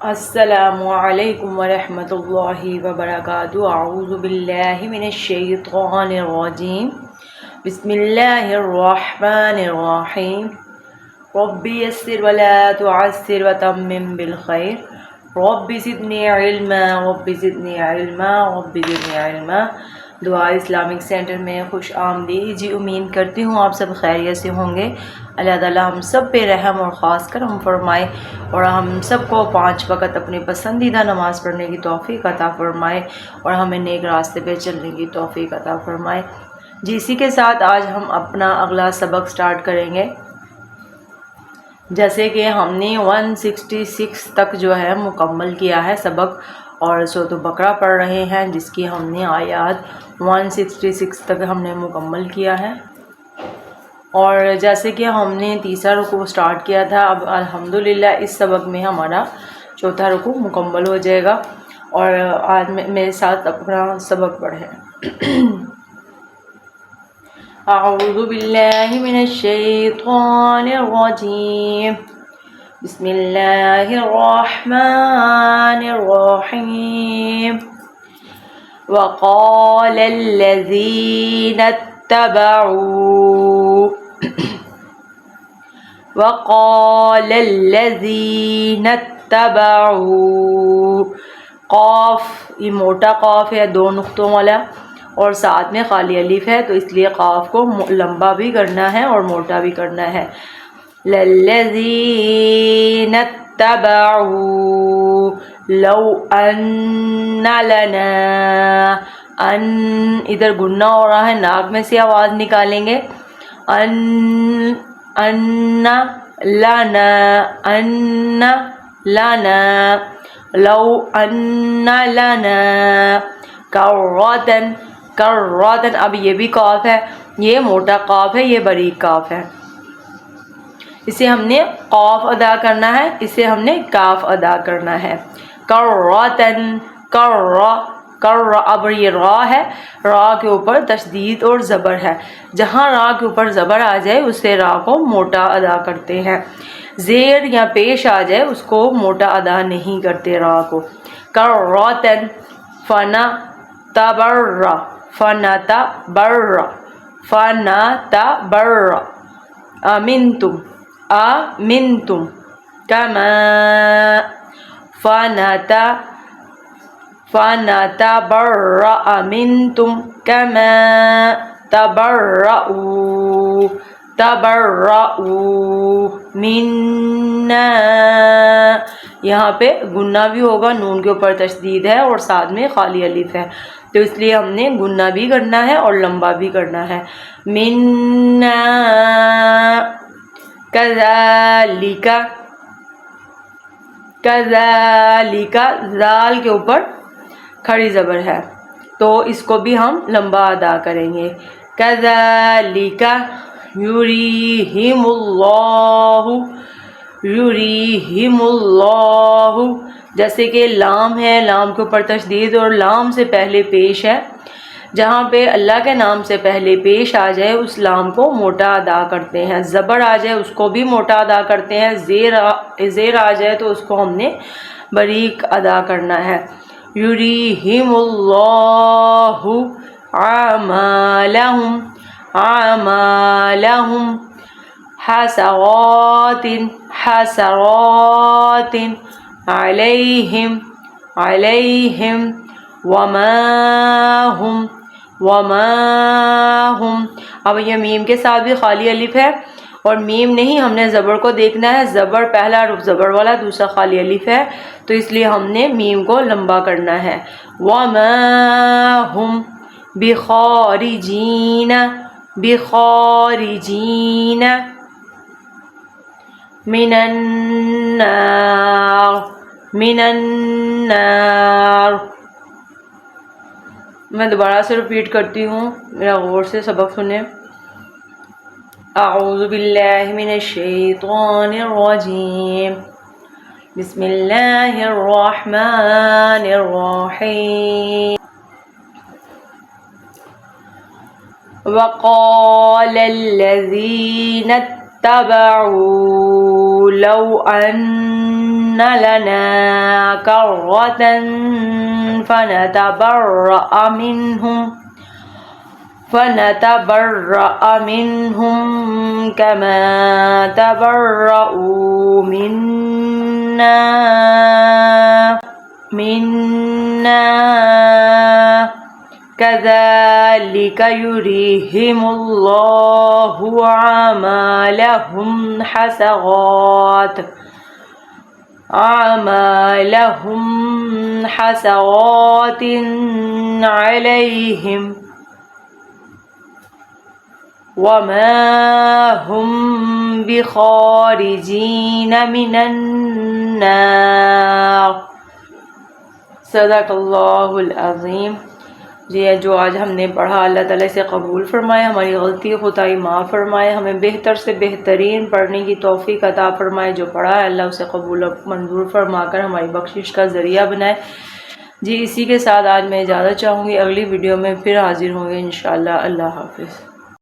السلام علیکم ورحمۃ اللہ وبرکاتہ۔ اعوذ باللہ من الشیطان الرجیم، بسم اللہ الرحمن الرحیم۔ رب یسر ولا تعسر وتمم بالخیر، رب زدنی علما رب زدنی علما رب زدنی علما۔ دعا اسلامک سینٹر میں خوش آمدید جی۔ امید کرتی ہوں آپ سب خیریت سے ہوں گے۔ اللہ تعالیٰ ہم سب پہ رحم اور خاص کرم فرمائے اور ہم سب کو 5 وقت اپنی پسندیدہ نماز پڑھنے کی توفیق عطا فرمائے اور ہمیں نیک راستے پہ چلنے کی توفیق عطا فرمائے جی۔ اسی کے ساتھ آج ہم اپنا اگلا سبق سٹارٹ کریں گے۔ جیسے کہ ہم نے 166 تک جو ہے مکمل کیا ہے سبق، اور سورۃ بقرہ پڑھ رہے ہیں جس کی ہم نے آیات 166 تک ہم نے مکمل کیا ہے۔ اور جیسے کہ ہم نے تیسرا رکوع سٹارٹ کیا تھا، اب الحمدللہ اس سبق میں ہمارا چوتھا رکوع مکمل ہو جائے گا۔ اور آج میرے ساتھ اپنا سبق پڑھیں۔ اعوذ باللہ من الشیطان الرجیم، بسم اللہ الرحمن الرحیم۔ وقال الذین اتبعوا وقال الذین اتبعوا، قاف یہ موٹا قاف ہے 2 نقطوں والا، اور ساتھ میں خالی الف ہے، تو اس لیے قاف کو لمبا بھی کرنا ہے اور موٹا بھی کرنا ہے۔ للذین اتبعوا لو ان لنا، ان ادھر گننا ہو رہا ہے، ناک میں سے آواز نکالیں گے۔ ان لنا، ان لنا، لو ان لنا کرۃن، کرۃن۔ اب یہ بھی قاف ہے، یہ موٹا قاف ہے، یہ باریک قاف ہے، اسے ہم نے قاف ادا کرنا ہے، اسے ہم نے کاف ادا کرنا ہے۔ کرۃن، کر، اب یہ را ہے، را کے اوپر تشدید اور زبر ہے، جہاں را کے اوپر زبر آ جائے اسے را کو موٹا ادا کرتے ہیں، زیر یا پیش آ جائے اس کو موٹا ادا نہیں کرتے را کو۔ کرۃن، فنتبر، فنتبر، فنتبر، امنتم، آمنتم، کما، فنتبرأ منتم کما تبرؤوا، تبرؤوا منا، یہاں پہ گننا بھی ہوگا، نون کے اوپر تشدید ہے اور ساتھ میں خالی الف ہے، تو اس لیے ہم نے گننا بھی کرنا ہے اور لمبا بھی کرنا ہے۔ منا، کذالک، کذالک، ذال کے اوپر کھڑی زبر ہے تو اس کو بھی ہم لمبا ادا کریں گے۔ کذالک یریہم اللہ، یریہم اللہ، جیسے کہ لام ہے، لام کے اوپر تشدید اور لام سے پہلے پیش ہے، جہاں پہ اللہ کے نام سے پہلے پیش آ جائے اس لام کو موٹا ادا کرتے ہیں، زبر آ جائے اس کو بھی موٹا ادا کرتے ہیں، زیر آ جائے تو اس کو ہم نے باریک ادا کرنا ہے۔ یریہم اللہ اعمالہم، اعمالہم حسرات، حسرات علیہم، علیہم وما ہم، وما ہم۔ اب یہ میم کے ساتھ بھی خالی الف ہے، اور میم نہیں، ہم نے زبر کو دیکھنا ہے، زبر پہلا حرف زبر والا، دوسرا خالی الف ہے، تو اس لیے ہم نے میم کو لمبا کرنا ہے۔ وما ہم بخارجین، بخارجین من النار، من النار۔ میں دوبارہ سے ریپیٹ کرتی ہوں، میرا غور سے سبق سنیں۔ اعوذ باللہ من الشیطان الرجیم، بسم اللہ الرحمن الرحیم۔ وقال الذين اتبعوا لو أن لنا كرة فنتبرأ منهم كما تبرؤوا منا كذلك يريهم الله أعمالهم حسرات عليهم وما هم بخارجين من النار صدق اللہ العظیم۔ جی جو آج ہم نے پڑھا اللہ تعالیٰ سے قبول فرمائے، ہماری غلطی خطائی معاف فرمائے، ہمیں بہتر سے بہترین پڑھنے کی توفیق عطا فرمائے، جو پڑھا ہے اللہ اسے قبول و منظور فرما کر ہماری بخشش کا ذریعہ بنائے۔ جی اسی کے ساتھ آج میں اجازت چاہوں گی، اگلی ویڈیو میں پھر حاضر ہوں گے انشاءاللہ۔ اللہ حافظ۔